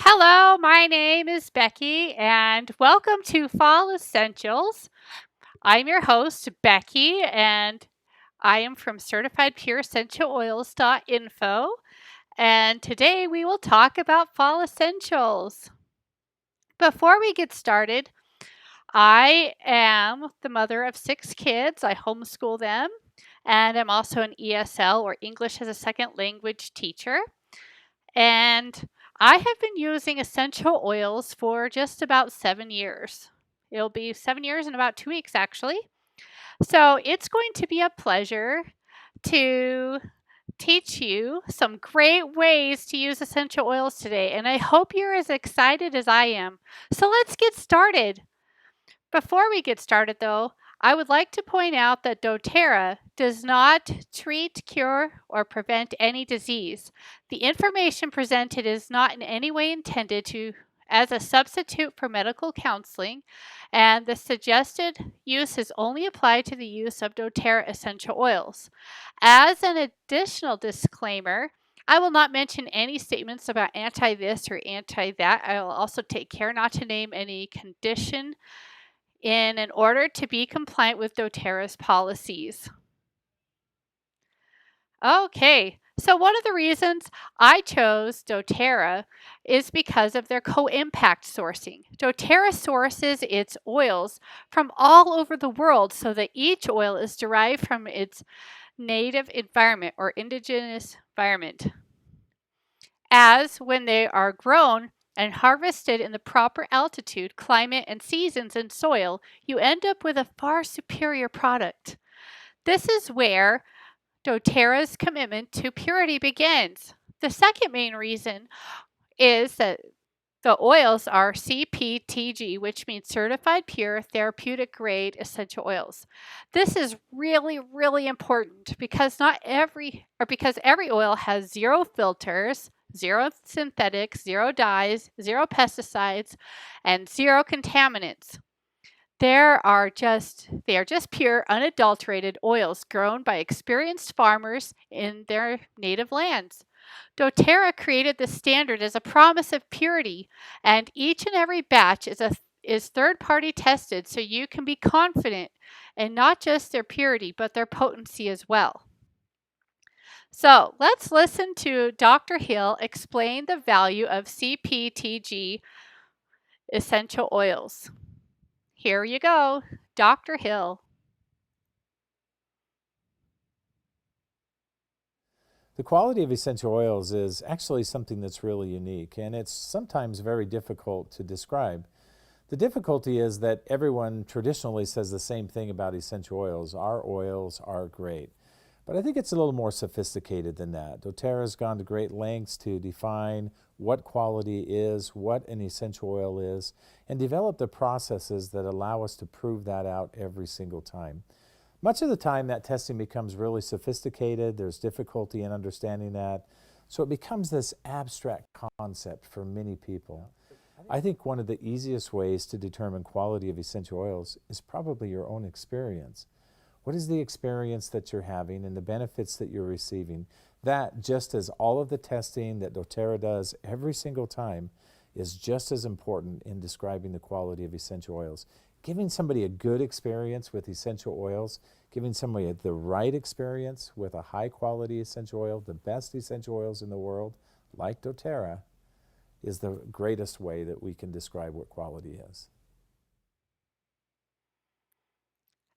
Hello, my name is Becky, and welcome to Fall Essentials. I'm your host, Becky, and I am from CertifiedPureEssentialOils.info. And today we will talk about fall essentials. Before we get started, I am the mother of 6 kids. I homeschool them, and I'm also an ESL or English as a Second Language teacher. And I have been using essential oils for just about 7 years. It'll be 7 years in about 2 weeks, actually. So it's going to be a pleasure to teach you some great ways to use essential oils today. And I hope you're as excited as I am. So let's get started. Before we get started, though, I would like to point out that doTERRA does not treat, cure, or prevent any disease. The information presented is not in any way intended as a substitute for medical counseling, and the suggested use is only applied to the use of doTERRA essential oils. As an additional disclaimer, I will not mention any statements about anti this or anti that. I will also take care not to name any condition in order to be compliant with doTERRA's policies. Okay, so one of the reasons I chose doTERRA is because of their co-impact sourcing. doTERRA sources its oils from all over the world so that each oil is derived from its native environment or indigenous environment. As when they are grown and harvested in the proper altitude, climate, and seasons and soil, you end up with a far superior product. This is where doTERRA's commitment to purity begins. The second main reason is that the oils are CPTG, which means Certified Pure Therapeutic Grade Essential Oils. This is really, really important because because every oil has zero filters, zero synthetics, zero dyes, zero pesticides, and zero contaminants. They are just pure, unadulterated oils grown by experienced farmers in their native lands. doTERRA created the standard as a promise of purity, and each and every batch is third-party tested so you can be confident in not just their purity, but their potency as well. So let's listen to Dr. Hill explain the value of CPTG essential oils. Here you go, Dr. Hill. The quality of essential oils is actually something that's really unique, and it's sometimes very difficult to describe. The difficulty is that everyone traditionally says the same thing about essential oils. Our oils are great. But I think it's a little more sophisticated than that. doTERRA has gone to great lengths to define what quality is, what an essential oil is, and develop the processes that allow us to prove that out every single time. Much of the time, that testing becomes really sophisticated. There's difficulty in understanding that. So it becomes this abstract concept for many people. I think one of the easiest ways to determine quality of essential oils is probably your own experience. What is the experience that you're having and the benefits that you're receiving? That, just as all of the testing that doTERRA does every single time, is just as important in describing the quality of essential oils. Giving somebody a good experience with essential oils, giving somebody the right experience with a high quality essential oil, the best essential oils in the world, like doTERRA, is the greatest way that we can describe what quality is.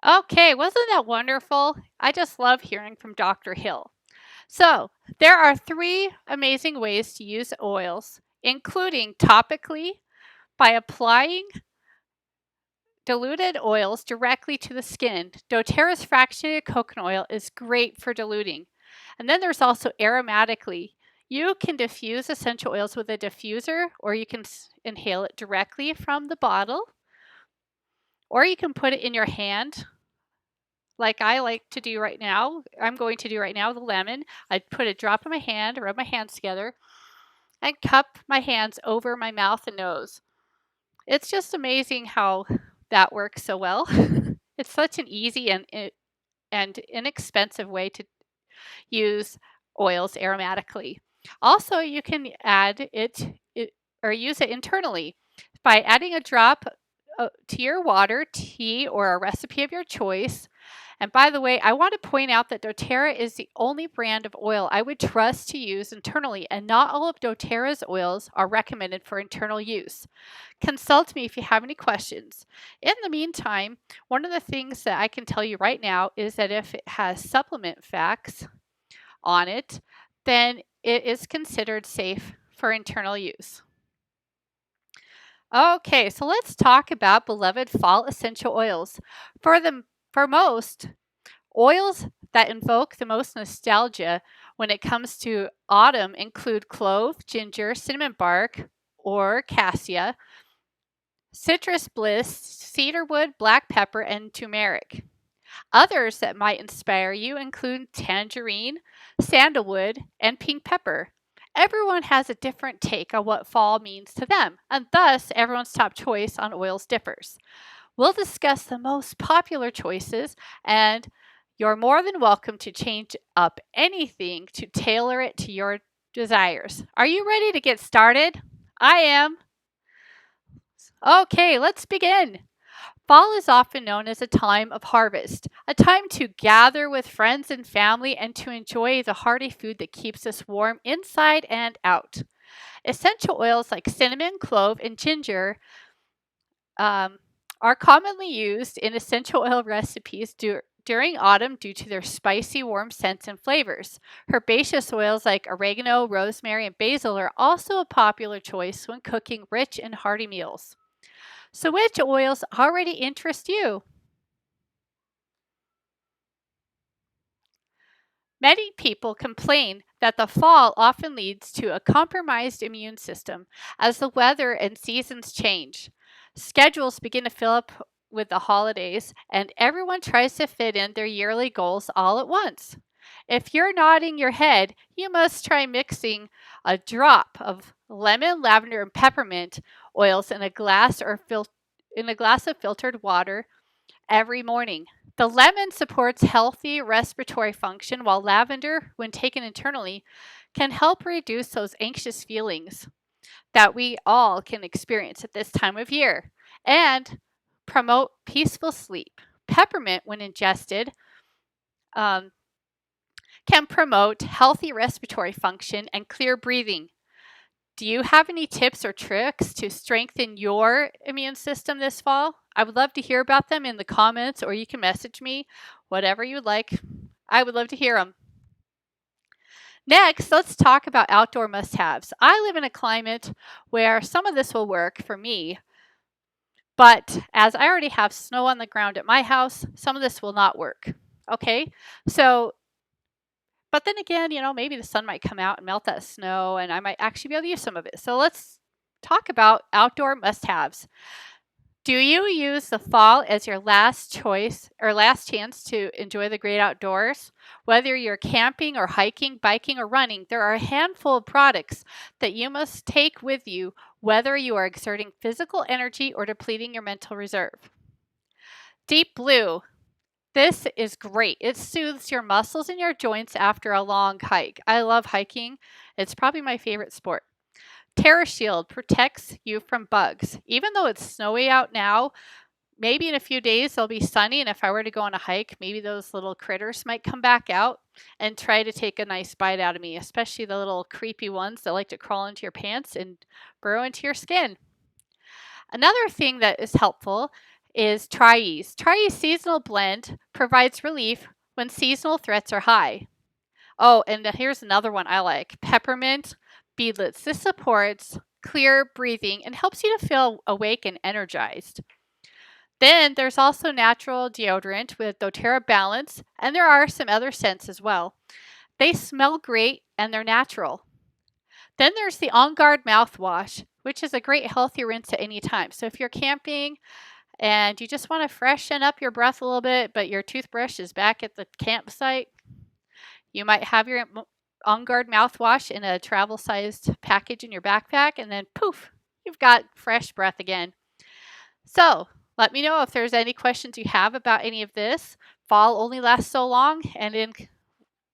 Okay, wasn't that wonderful? I just love hearing from Dr. Hill. So, there are 3 amazing ways to use oils, including topically by applying diluted oils directly to the skin. doTERRA's fractionated coconut oil is great for diluting. And then there's also aromatically. You can diffuse essential oils with a diffuser, or you can inhale it directly from the bottle, or you can put it in your hand like I like to do right now. I'm going to do right now with a lemon. I put a drop in my hand, rub my hands together, and cup my hands over my mouth and nose. It's just amazing how that works so well. It's such an easy and inexpensive way to use oils aromatically. Also, you can add it or use it internally by adding a drop to your water, tea, or a recipe of your choice. And by the way, I want to point out that doTERRA is the only brand of oil I would trust to use internally, and not all of doTERRA's oils are recommended for internal use. Consult me if you have any questions. In the meantime, one of the things that I can tell you right now is that if it has supplement facts on it, then it is considered safe for internal use. Okay, so let's talk about beloved fall essential oils. For most, oils that invoke the most nostalgia when it comes to autumn include clove, ginger, cinnamon bark, or cassia, citrus bliss, cedarwood, black pepper, and turmeric. Others that might inspire you include tangerine, sandalwood, and pink pepper. Everyone has a different take on what fall means to them, and thus everyone's top choice on oils differs. We'll discuss the most popular choices, and you're more than welcome to change up anything to tailor it to your desires. Are you ready to get started? I am. Okay, let's begin. Fall is often known as a time of harvest, a time to gather with friends and family and to enjoy the hearty food that keeps us warm inside and out. Essential oils like cinnamon, clove, and ginger um, are commonly used in essential oil recipes during autumn due to their spicy, warm scents and flavors. Herbaceous oils like oregano, rosemary, and basil are also a popular choice when cooking rich and hearty meals. So, which oils already interest you? Many people complain that the fall often leads to a compromised immune system as the weather and seasons change. Schedules begin to fill up with the holidays, and everyone tries to fit in their yearly goals all at once. If you're nodding your head, you must try mixing a drop of lemon, lavender, and peppermint oils in a glass of filtered water every morning. The lemon supports healthy respiratory function, while lavender, when taken internally, can help reduce those anxious feelings that we all can experience at this time of year and promote peaceful sleep. Peppermint, when ingested, um, can promote healthy respiratory function and clear breathing. Do you have any tips or tricks to strengthen your immune system this fall? I would love to hear about them in the comments, or you can message me, whatever you would like. I would love to hear them. Next, let's talk about outdoor must haves. I live in a climate where some of this will work for me, but as I already have snow on the ground at my house, some of this will not work. Okay, so but then again, maybe the sun might come out and melt that snow and I might actually be able to use some of it. So let's talk about outdoor must haves. Do you use the fall as your last choice or last chance to enjoy the great outdoors? Whether you're camping or hiking, biking, or running, there are a handful of products that you must take with you, whether you are exerting physical energy or depleting your mental reserve. Deep Blue. This is great. It soothes your muscles and your joints after a long hike. I love hiking. It's probably my favorite sport. Terra Shield protects you from bugs. Even though it's snowy out now, maybe in a few days it'll be sunny, and if I were to go on a hike, maybe those little critters might come back out and try to take a nice bite out of me, especially the little creepy ones that like to crawl into your pants and burrow into your skin. Another thing that is helpful is Tri-Ease. Tri-Ease Seasonal Blend provides relief when seasonal threats are high. Oh, and here's another one I like. Peppermint Beadlets. This supports clear breathing and helps you to feel awake and energized. Then there's also natural deodorant with doTERRA Balance, and there are some other scents as well. They smell great and they're natural. Then there's the On Guard mouthwash, which is a great healthy rinse at any time. So if you're camping and you just want to freshen up your breath a little bit, but your toothbrush is back at the campsite, you might have your On Guard mouthwash in a travel-sized package in your backpack, and then poof, you've got fresh breath again. So let me know if there's any questions you have about any of this. Fall only lasts so long, and in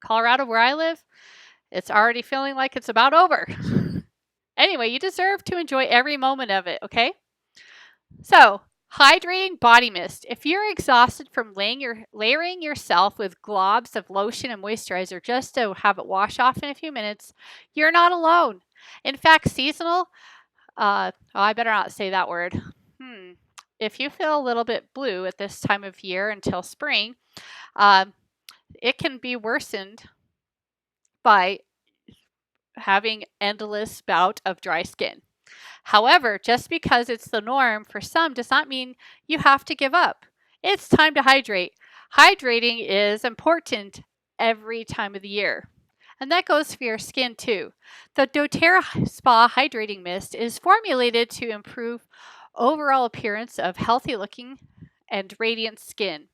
Colorado where I live, it's already feeling like it's about over. Anyway, you deserve to enjoy every moment of it, okay? So, hydrating body mist. If you're exhausted from layering yourself with globs of lotion and moisturizer just to have it wash off in a few minutes, you're not alone. In fact, seasonal, I better not say that word. Hmm. If you feel a little bit blue at this time of year until spring, uh, it can be worsened by having endless bout of dry skin. However, just because it's the norm for some does not mean you have to give up. It's time to hydrate. Hydrating is important every time of the year. And that goes for your skin too. The doTERRA Spa Hydrating Mist is formulated to improve overall appearance of healthy looking and radiant skin.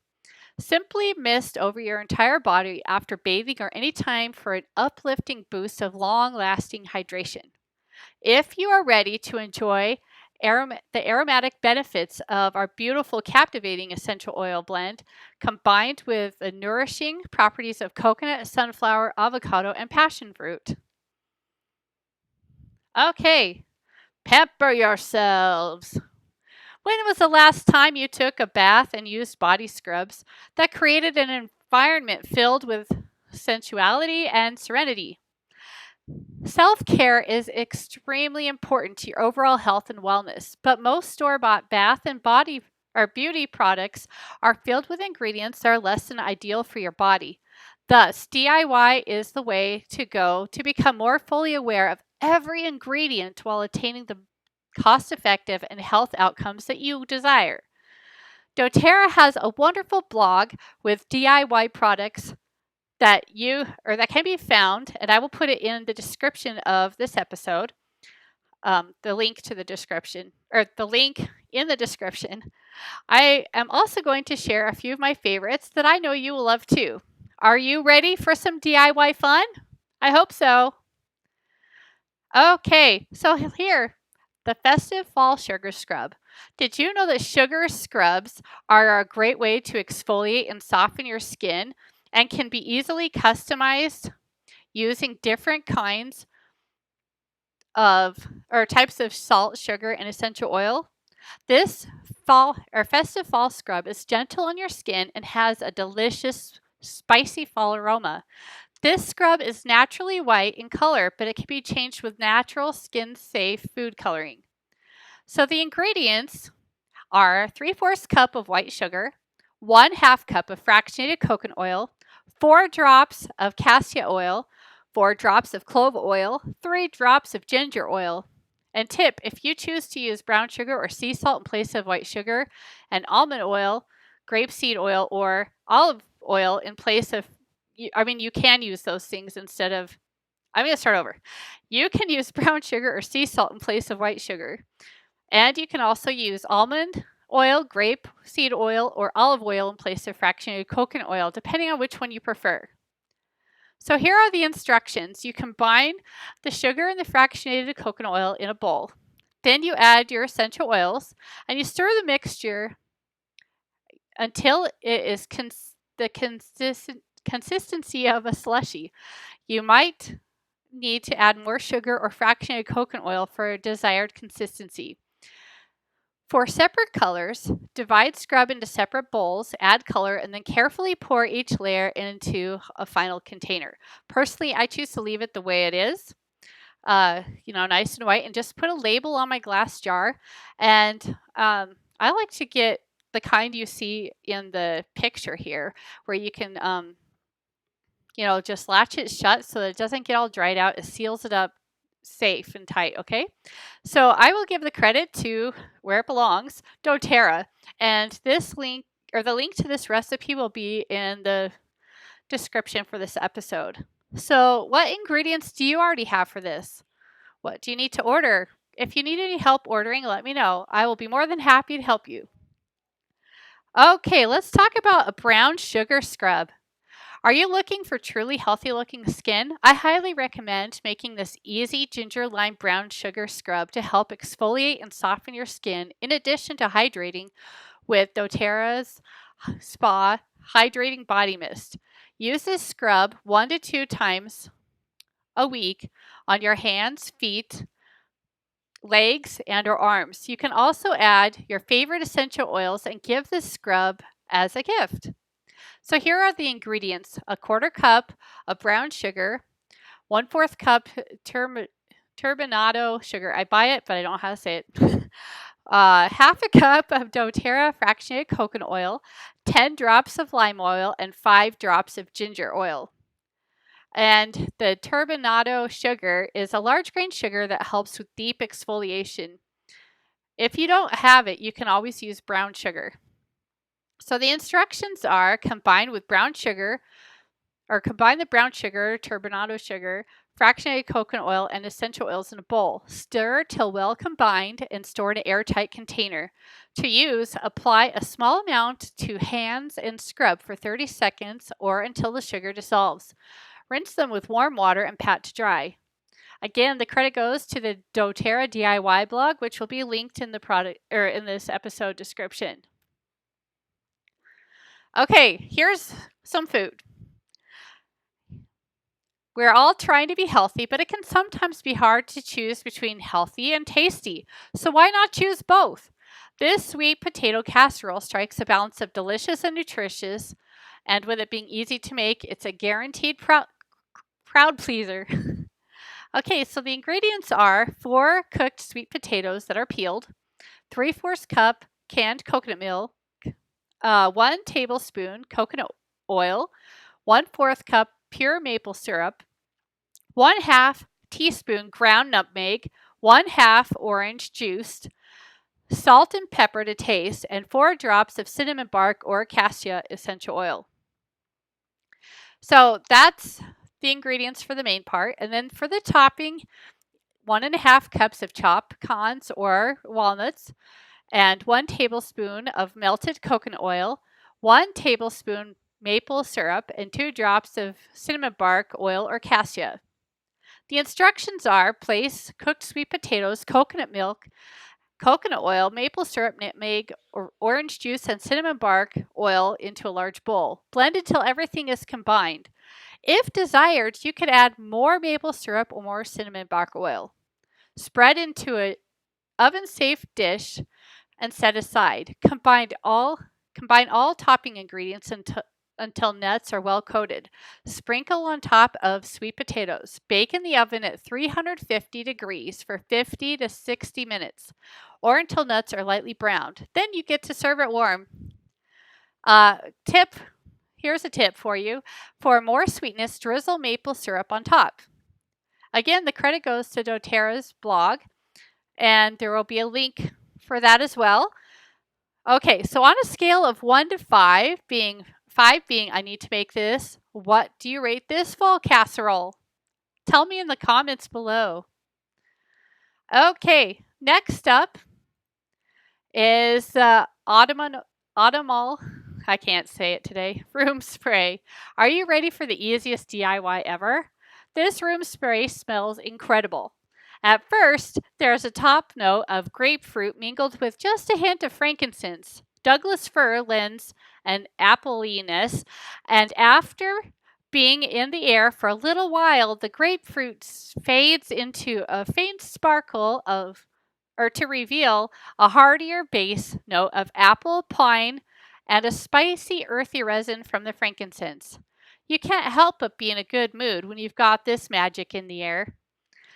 Simply mist over your entire body after bathing or any time for an uplifting boost of long lasting hydration. If you are ready to enjoy the aromatic benefits of our beautiful, captivating essential oil blend, combined with the nourishing properties of coconut, sunflower, avocado, and passion fruit. Okay, pamper yourselves. When was the last time you took a bath and used body scrubs that created an environment filled with sensuality and serenity? Self care is extremely important to your overall health and wellness, but most store bought bath and body or beauty products are filled with ingredients that are less than ideal for your body. Thus, DIY is the way to go to become more fully aware of every ingredient while attaining the cost effective and health outcomes that you desire. doTERRA has a wonderful blog with DIY products that can be found, and I will put it in the description of this episode. The link to the description, or the link in the description. I am also going to share a few of my favorites that I know you will love too. Are you ready for some DIY fun? I hope so. Okay, so here, the festive fall sugar scrub. Did you know that sugar scrubs are a great way to exfoliate and soften your skin and can be easily customized using different kinds of or types of salt, sugar, and essential oil? This fall or festive fall scrub is gentle on your skin and has a delicious spicy fall aroma. This scrub is naturally white in color, but it can be changed with natural skin safe food coloring. So the ingredients are 3/4 cup of white sugar, 1/2 cup of fractionated coconut oil, 4 drops of cassia oil, 4 drops of clove oil, 3 drops of ginger oil. And tip, if you choose to use brown sugar or sea salt in place of white sugar, and almond oil, grapeseed oil, or olive oil in place of, you can use those things instead of, I'm going to start over. You can use brown sugar or sea salt in place of white sugar. And you can also use almond oil, grape seed oil, or olive oil in place of fractionated coconut oil, depending on which one you prefer. So here are the instructions. You combine the sugar and the fractionated coconut oil in a bowl. Then you add your essential oils and you stir the mixture until it is the consistency of a slushy. You might need to add more sugar or fractionated coconut oil for a desired consistency. For separate colors, divide scrub into separate bowls, add color, and then carefully pour each layer into a final container. Personally, I choose to leave it the way it is, nice and white, and just put a label on my glass jar. And I like to get the kind you see in the picture here, where you can, just latch it shut so that it doesn't get all dried out. It seals it up safe and tight, okay? So I will give the credit to where it belongs, doTERRA. And this link, or the link to this recipe, will be in the description for this episode. So what ingredients do you already have for this? What do you need to order? If you need any help ordering, let me know. I will be more than happy to help you. Okay, let's talk about a brown sugar scrub. Are you looking for truly healthy looking skin? I highly recommend making this easy ginger lime brown sugar scrub to help exfoliate and soften your skin, in addition to hydrating with doTERRA's Spa Hydrating Body Mist. Use this scrub 1 to 2 times a week on your hands, feet, legs, and or arms. You can also add your favorite essential oils and give this scrub as a gift. So here are the ingredients: a quarter cup of brown sugar, 1/4 cup turbinado sugar. I buy it, but I don't know how to say it. Half a cup of doTERRA fractionated coconut oil, 10 drops of lime oil, and 5 drops of ginger oil. And the turbinado sugar is a large grain sugar that helps with deep exfoliation. If you don't have it, you can always use brown sugar. So the instructions are combine the brown sugar, turbinado sugar, fractionated coconut oil, and essential oils in a bowl. Stir till well combined and store in an airtight container. To use, apply a small amount to hands and scrub for 30 seconds or until the sugar dissolves. Rinse them with warm water and pat to dry. Again, the credit goes to the doTERRA DIY blog, which will be linked in the product or in this episode description. Okay, here's some food. We're all trying to be healthy, but it can sometimes be hard to choose between healthy and tasty. So why not choose both? This sweet potato casserole strikes a balance of delicious and nutritious, and with it being easy to make, it's a guaranteed crowd pleaser. Okay, so the ingredients are 4 cooked sweet potatoes that are peeled, 3/4 cup canned coconut milk, 1 tablespoon coconut oil, 1/4 cup pure maple syrup, 1/2 teaspoon ground nutmeg, 1/2 orange juice, salt and pepper to taste, and 4 drops of cinnamon bark or cassia essential oil. So that's the ingredients for the main part. And then for the topping, 1.5 cups of chopped pecans or walnuts, and 1 tablespoon of melted coconut oil, 1 tablespoon maple syrup, and 2 drops of cinnamon bark oil or cassia. The instructions are place cooked sweet potatoes, coconut milk, coconut oil, maple syrup, nutmeg, or orange juice, and cinnamon bark oil into a large bowl. Blend until everything is combined. If desired, you could add more maple syrup or more cinnamon bark oil. Spread into an oven-safe dish and set aside. Combine all topping ingredients until nuts are well coated. Sprinkle on top of sweet potatoes. Bake in the oven at 350 degrees for 50 to 60 minutes or until nuts are lightly browned. Then you get to serve it warm. Here's a tip for you. For more sweetness, drizzle maple syrup on top. Again, the credit goes to doTERRA's blog, and there will be a link for that as well. Okay, so on a scale of 1 to 5 being I need to make this, what do you rate this fall casserole? Tell me in the comments below. Okay, next up is the Autumnal, I can't say it today, room spray. Are you ready for the easiest DIY ever? This room spray smells incredible. At first, there's a top note of grapefruit mingled with just a hint of frankincense. Douglas fir lends an appleiness, and after being in the air for a little while, the grapefruit fades into a faint sparkle to reveal a heartier base note of apple, pine, and a spicy, earthy resin from the frankincense. You can't help but be in a good mood when you've got this magic in the air.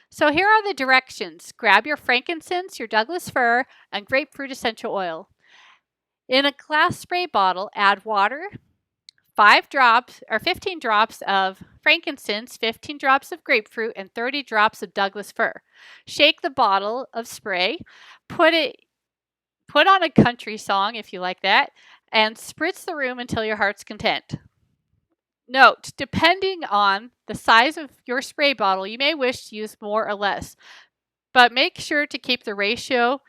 So here are the directions. Grab your frankincense, your Douglas fir, and grapefruit essential oil. In a glass spray bottle, add water, 15 drops of frankincense, 15 drops of grapefruit, and 30 drops of Douglas fir. Shake the bottle of spray, put on a country song if you like that, and spritz the room until your heart's content. Note, depending on the size of your spray bottle, you may wish to use more or less, but make sure to keep the ratio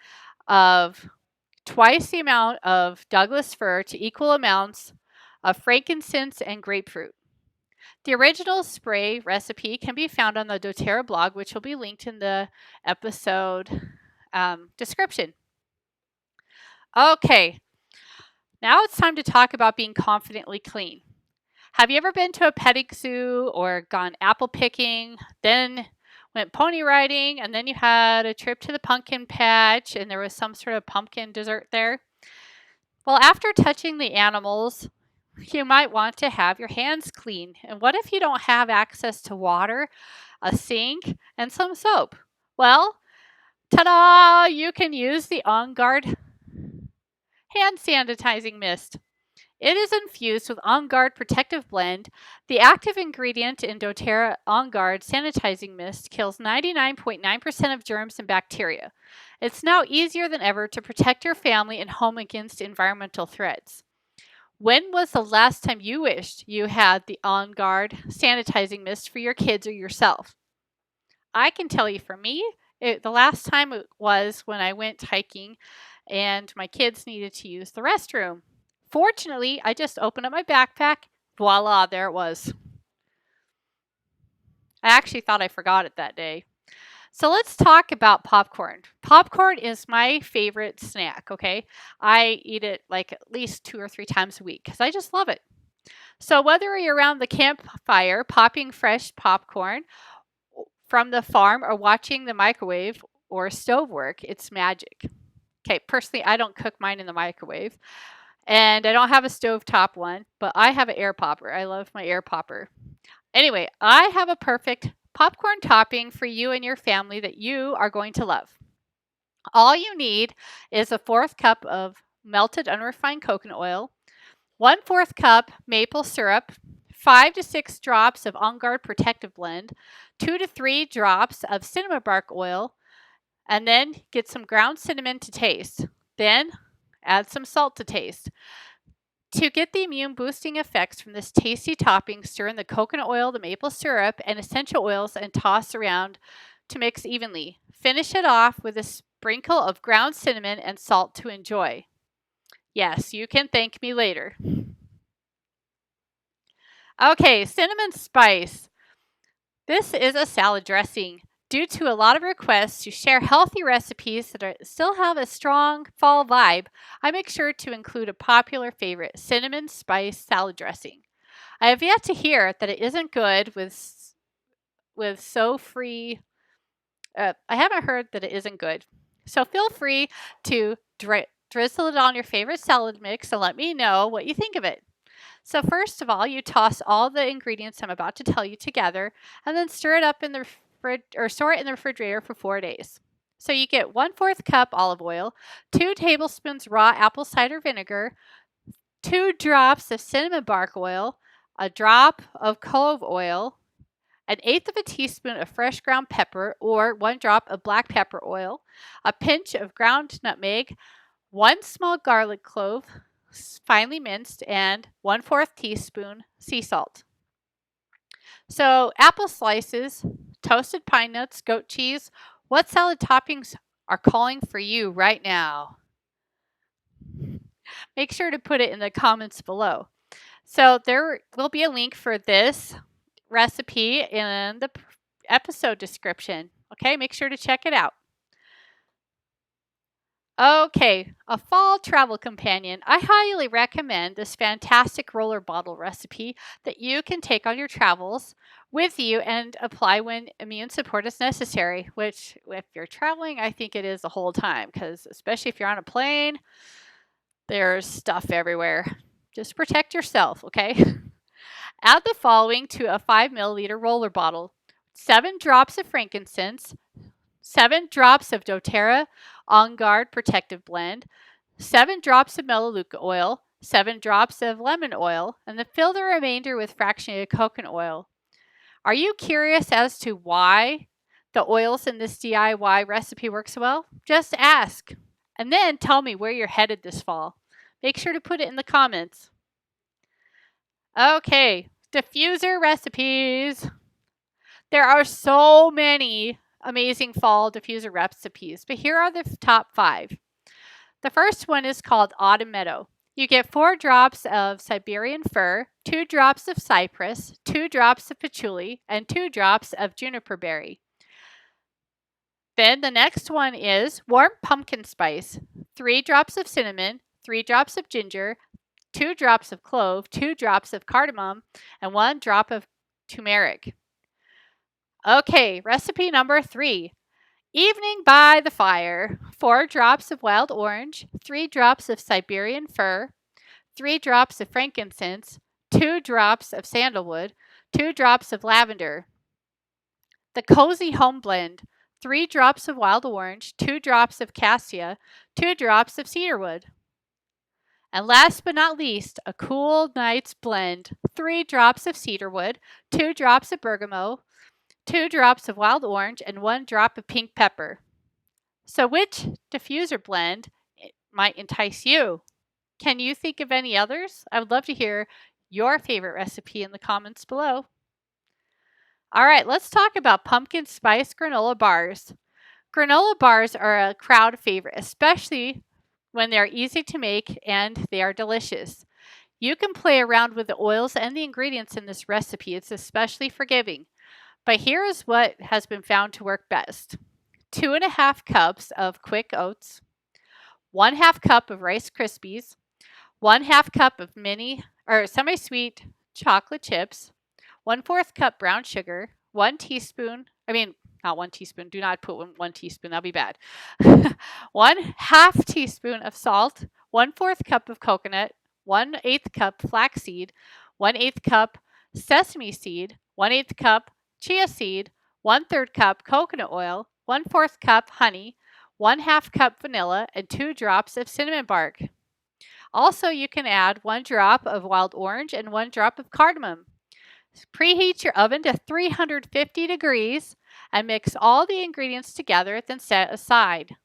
of twice the amount of Douglas fir to equal amounts of frankincense and grapefruit. The original spray recipe can be found on the doTERRA blog, which will be linked in the episode description. Okay, now it's time to talk about being confidently clean. Have you ever been to a petting zoo or gone apple picking? Then went pony riding, and then you had a trip to the pumpkin patch, and there was some sort of pumpkin dessert there. Well, after touching the animals, you might want to have your hands clean. And what if you don't have access to water, a sink, and some soap? Well, ta-da! You can use the On Guard hand sanitizing mist. It is infused with On Guard Protective Blend. The active ingredient in doTERRA On Guard Sanitizing Mist kills 99.9% of germs and bacteria. It's now easier than ever to protect your family and home against environmental threats. When was the last time you wished you had the On Guard Sanitizing Mist for your kids or yourself? I can tell you for me, the last time it was when I went hiking and my kids needed to use the restroom. Fortunately, I just opened up my backpack. Voila, there it was. I actually thought I forgot it that day. So let's talk about popcorn. Popcorn is my favorite snack, okay? I eat it like at least 2 or 3 times a week because I just love it. So whether you're around the campfire popping fresh popcorn from the farm or watching the microwave or stove work, it's magic. Okay, personally, I don't cook mine in the microwave. And I don't have a stovetop one, but I have an air popper. I love my air popper. Anyway, I have a perfect popcorn topping for you and your family that you are going to love. All you need is a 1/4 cup of melted unrefined coconut oil, 1/4 cup maple syrup, 5 to 6 drops of On Guard Protective Blend, 2 to 3 drops of cinnamon bark oil, and then get some ground cinnamon to taste. Then add some salt to taste. To get the immune boosting effects from this tasty topping, stir in the coconut oil, the maple syrup, and essential oils and toss around to mix evenly. Finish it off with a sprinkle of ground cinnamon and salt to enjoy. Yes, you can thank me later. Okay, cinnamon spice. This is a salad dressing. Due to a lot of requests to share healthy recipes that still have a strong fall vibe, I make sure to include a popular favorite, cinnamon spice salad dressing. I have yet to hear that it isn't good with so free. I haven't heard that it isn't good. So feel free to drizzle it on your favorite salad mix and let me know what you think of it. So first of all, you toss all the ingredients I'm about to tell you together and then stir it up in the store it in the refrigerator for 4 days. So you get 1/4 cup olive oil, 2 tablespoons raw apple cider vinegar, 2 drops of cinnamon bark oil, a drop of clove oil, 1/8 of a teaspoon of fresh ground pepper or 1 drop of black pepper oil, a pinch of ground nutmeg, 1 small garlic clove, finely minced, and 1/4 teaspoon sea salt. So apple slices, toasted pine nuts, goat cheese. What salad toppings are calling for you right now? Make sure to put it in the comments below. So there will be a link for this recipe in the episode description. Okay, make sure to check it out. Okay, a fall travel companion. I highly recommend this fantastic roller bottle recipe that you can take on your travels with you and apply when immune support is necessary, which if you're traveling, I think it is the whole time because especially if you're on a plane, there's stuff everywhere. Just protect yourself, okay? Add the following to a 5 milliliter roller bottle: 7 drops of frankincense, 7 drops of doTERRA On Guard Protective Blend, 7 drops of melaleuca oil, 7 drops of lemon oil, and then fill the remainder with fractionated coconut oil. Are you curious as to why the oils in this DIY recipe work so well? Just ask. And then tell me where you're headed this fall. Make sure to put it in the comments. Okay, diffuser recipes. There are so many amazing fall diffuser recipes, but here are the top 5. The first one is called Autumn Meadow. You get 4 drops of Siberian fir, 2 drops of cypress, 2 drops of patchouli, and 2 drops of juniper berry. Then the next one is warm pumpkin spice, 3 drops of cinnamon, 3 drops of ginger, 2 drops of clove, 2 drops of cardamom, and 1 drop of turmeric. Okay, recipe number 3. Evening by the fire. 4 drops of wild orange, 3 drops of Siberian fir, 3 drops of frankincense, 2 drops of sandalwood, 2 drops of lavender. The Cozy Home Blend. 3 drops of wild orange, 2 drops of cassia, 2 drops of cedarwood. And last but not least, a cool night's blend. 3 drops of cedarwood, 2 drops of bergamot, 2 drops of wild orange, and 1 drop of pink pepper. So which diffuser blend might entice you? Can you think of any others? I would love to hear your favorite recipe in the comments below. All right, let's talk about pumpkin spice granola bars. Granola bars are a crowd favorite, especially when they're easy to make and they are delicious. You can play around with the oils and the ingredients in this recipe. It's especially forgiving. But here is what has been found to work best. 2.5 cups of quick oats, 1/2 cup of Rice Krispies, 1/2 cup of mini or semi-sweet chocolate chips, 1/4 cup brown sugar, 1 teaspoon, not 1 teaspoon, do not put 1 teaspoon, that'll be bad. 1/2 teaspoon of salt, 1/4 cup of coconut, 1/8 cup flaxseed, 1/8 cup sesame seed, 1/8 cup chia seed, 1/3 cup coconut oil, 1/4 cup honey, 1/2 cup vanilla, and 2 drops of cinnamon bark. Also, you can add 1 drop of wild orange and 1 drop of cardamom. Preheat your oven to 350 degrees and mix all the ingredients together, then set aside.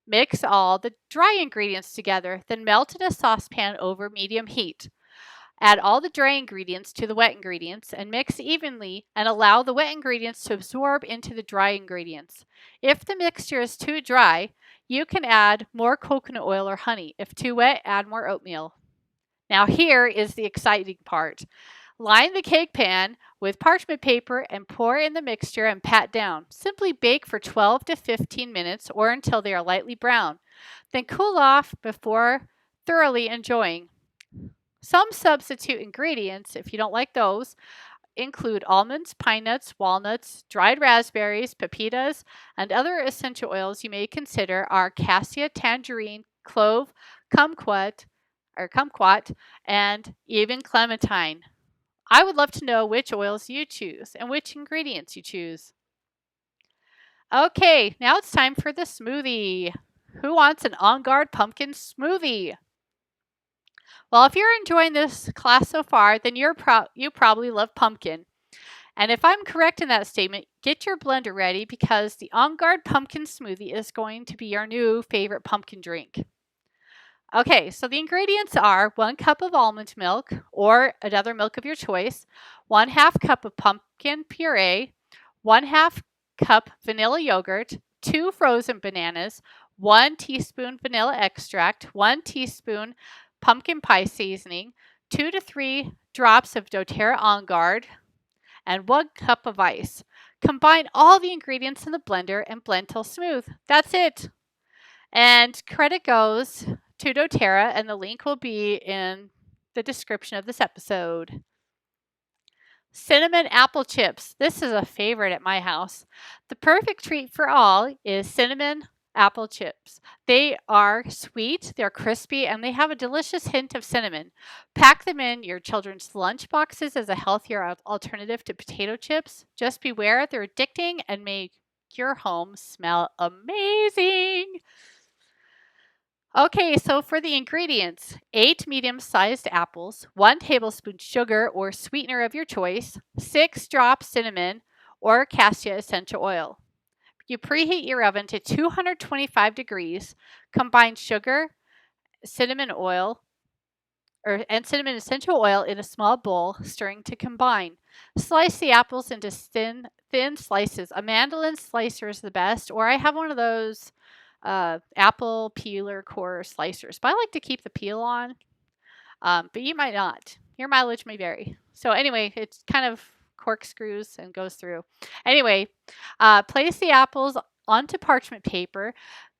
Mix all the dry ingredients together, then melt in a saucepan over medium heat. Add all the dry ingredients to the wet ingredients and mix evenly and allow the wet ingredients to absorb into the dry ingredients. If the mixture is too dry, you can add more coconut oil or honey. If too wet, add more oatmeal. Now here is the exciting part. Line the cake pan with parchment paper and pour in the mixture and pat down. Simply bake for 12 to 15 minutes or until they are lightly brown. Then cool off before thoroughly enjoying. Some substitute ingredients, if you don't like those, include almonds, pine nuts, walnuts, dried raspberries, pepitas, and other essential oils you may consider are cassia, tangerine, clove, kumquat, and even clementine. I would love to know which oils you choose and which ingredients you choose. Okay, now it's time for the smoothie. Who wants an On Guard pumpkin smoothie? Well, if you're enjoying this class so far, then you probably love pumpkin. And if I'm correct in that statement, get your blender ready because the On Guard pumpkin smoothie is going to be your new favorite pumpkin drink. Okay, so the ingredients are 1 cup of almond milk or another milk of your choice, 1/2 cup of pumpkin puree, 1/2 cup vanilla yogurt, 2 frozen bananas, 1 teaspoon vanilla extract, 1 teaspoon pumpkin pie seasoning, 2 to 3 drops of doTERRA On Guard, and 1 cup of ice. Combine all the ingredients in the blender and blend till smooth. That's it. And credit goes to doTERRA, and the link will be in the description of this episode. Cinnamon apple chips. This is a favorite at my house. The perfect treat for all is cinnamon apple chips. They are sweet, they're crispy, and they have a delicious hint of cinnamon. Pack them in your children's lunch boxes as a healthier alternative to potato chips. Just beware, they're addicting and make your home smell amazing. Okay, so for the ingredients, 8 medium-sized apples, 1 tablespoon sugar or sweetener of your choice, 6 drops cinnamon or cassia essential oil. You preheat your oven to 225 degrees, combine sugar, cinnamon oil, and cinnamon essential oil in a small bowl, stirring to combine. Slice the apples into thin slices. A mandolin slicer is the best, or I have one of those apple peeler core slicers, but I like to keep the peel on, but you might not. Your mileage may vary. So anyway, it kind of corkscrews and goes through. Anyway, place the apples onto parchment paper,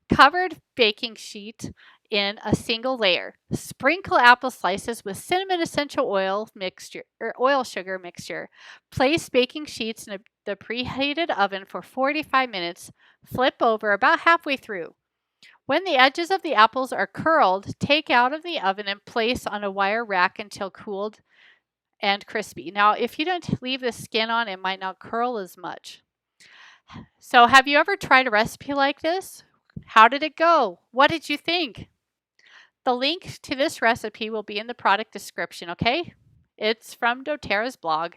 covered baking sheet in a single layer. Sprinkle apple slices with cinnamon essential oil mixture or oil sugar mixture. Place baking sheets in the preheated oven for 45 minutes. Flip over about halfway through. When the edges of the apples are curled, take out of the oven and place on a wire rack until cooled and crispy. Now, if you don't leave the skin on, it might not curl as much. So, have you ever tried a recipe like this? How did it go? What did you think? The link to this recipe will be in the product description, okay? It's from doTERRA's blog.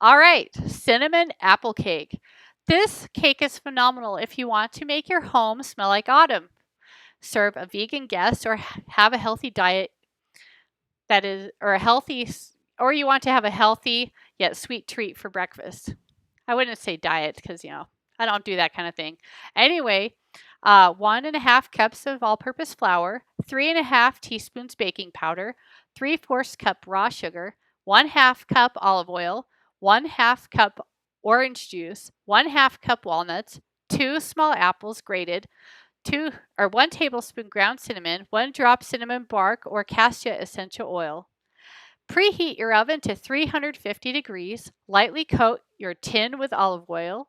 All right, cinnamon apple cake. This cake is phenomenal if you want to make your home smell like autumn. Serve a vegan guest or have a healthy diet or you want to have a healthy yet sweet treat for breakfast. I wouldn't say diet because, I don't do that kind of thing. Anyway, 1.5 cups of all-purpose flour, 3.5 teaspoons baking powder, 3/4 cup raw sugar, 1/2 cup olive oil, 1/2 cup orange juice, 1/2 cup walnuts, 2 small apples grated, 1 tablespoon ground cinnamon, 1 drop cinnamon bark or cassia essential oil. Preheat your oven to 350 degrees. Lightly coat your tin with olive oil.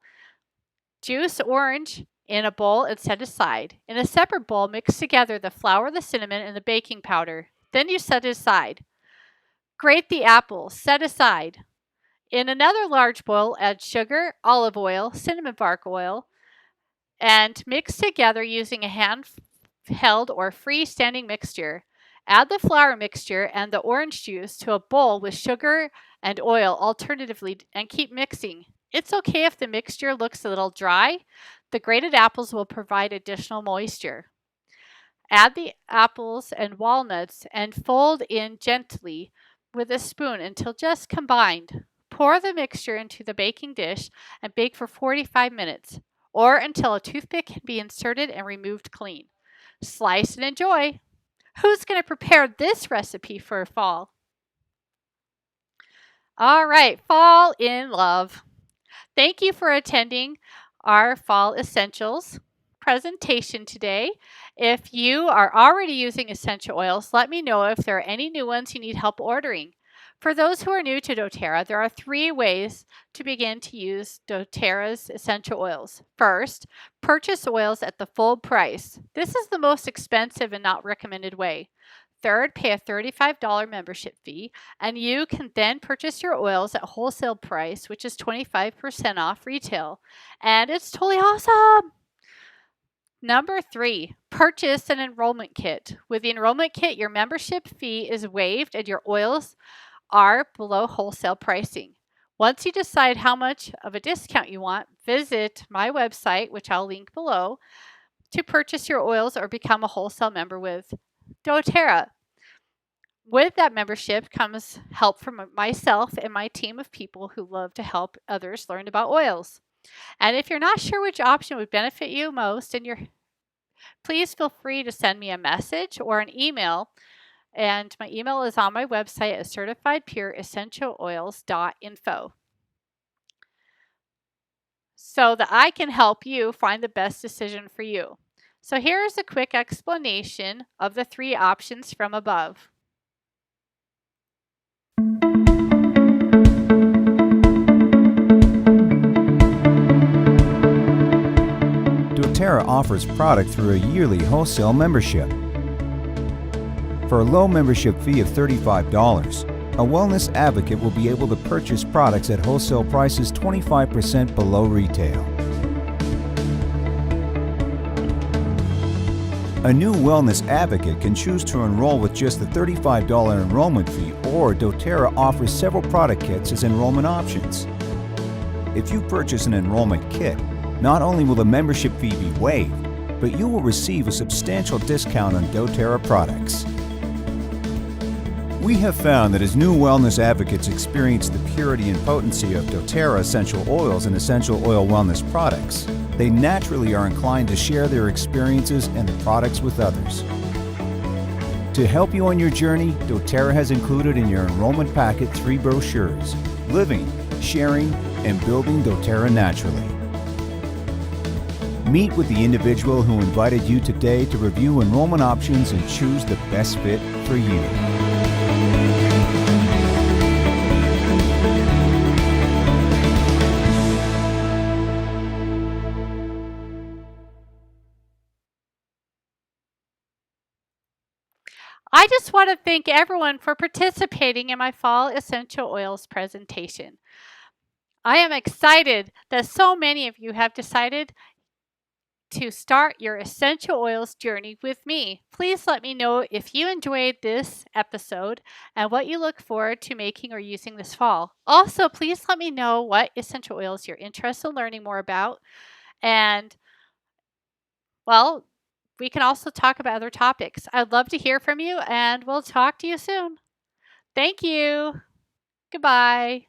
Juice orange in a bowl and set aside. In a separate bowl, mix together the flour, the cinnamon, and the baking powder. Then you set it aside. Grate the apples. Set aside. In another large bowl, add sugar, olive oil, cinnamon bark oil, and mix together using a handheld or freestanding mixture. Add the flour mixture and the orange juice to a bowl with sugar and oil alternatively and keep mixing. It's okay if the mixture looks a little dry. The grated apples will provide additional moisture. Add the apples and walnuts and fold in gently with a spoon until just combined. Pour the mixture into the baking dish and bake for 45 minutes or until a toothpick can be inserted and removed clean. Slice and enjoy. Who's going to prepare this recipe for fall? All right, fall in love. Thank you for attending our Fall Essentials presentation today. If you are already using essential oils, let me know if there are any new ones you need help ordering. For those who are new to doTERRA, there are 3 ways to begin to use doTERRA's essential oils. First, purchase oils at the full price. This is the most expensive and not recommended way. Third, pay a $35 membership fee, and you can then purchase your oils at wholesale price, which is 25% off retail. And it's totally awesome! Number 3, purchase an enrollment kit. With the enrollment kit, your membership fee is waived and your oils are below wholesale pricing. Once you decide how much of a discount you want, visit my website, which I'll link below, to purchase your oils or become a wholesale member with doTERRA. With that membership comes help from myself and my team of people who love to help others learn about oils. And if you're not sure which option would benefit you most, please feel free to send me a message or an email. And my email is on my website at certifiedpureessentialoils.info, so that I can help you find the best decision for you. So here's a quick explanation of the 3 options from above. doTERRA offers product through a yearly wholesale membership. For a low membership fee of $35, a wellness advocate will be able to purchase products at wholesale prices 25% below retail. A new wellness advocate can choose to enroll with just the $35 enrollment fee, or doTERRA offers several product kits as enrollment options. If you purchase an enrollment kit, not only will the membership fee be waived, but you will receive a substantial discount on doTERRA products. We have found that as new wellness advocates experience the purity and potency of doTERRA essential oils and essential oil wellness products, they naturally are inclined to share their experiences and the products with others. To help you on your journey, doTERRA has included in your enrollment packet 3 brochures: Living, Sharing, and Building doTERRA Naturally. Meet with the individual who invited you today to review enrollment options and choose the best fit for you. I just want to thank everyone for participating in my fall essential oils presentation. I am excited that so many of you have decided to start your essential oils journey with me. Please let me know if you enjoyed this episode and what you look forward to making or using this fall. Also, please let me know what essential oils you're interested in learning more about. And, well, we can also talk about other topics. I'd love to hear from you, and we'll talk to you soon. Thank you. Goodbye.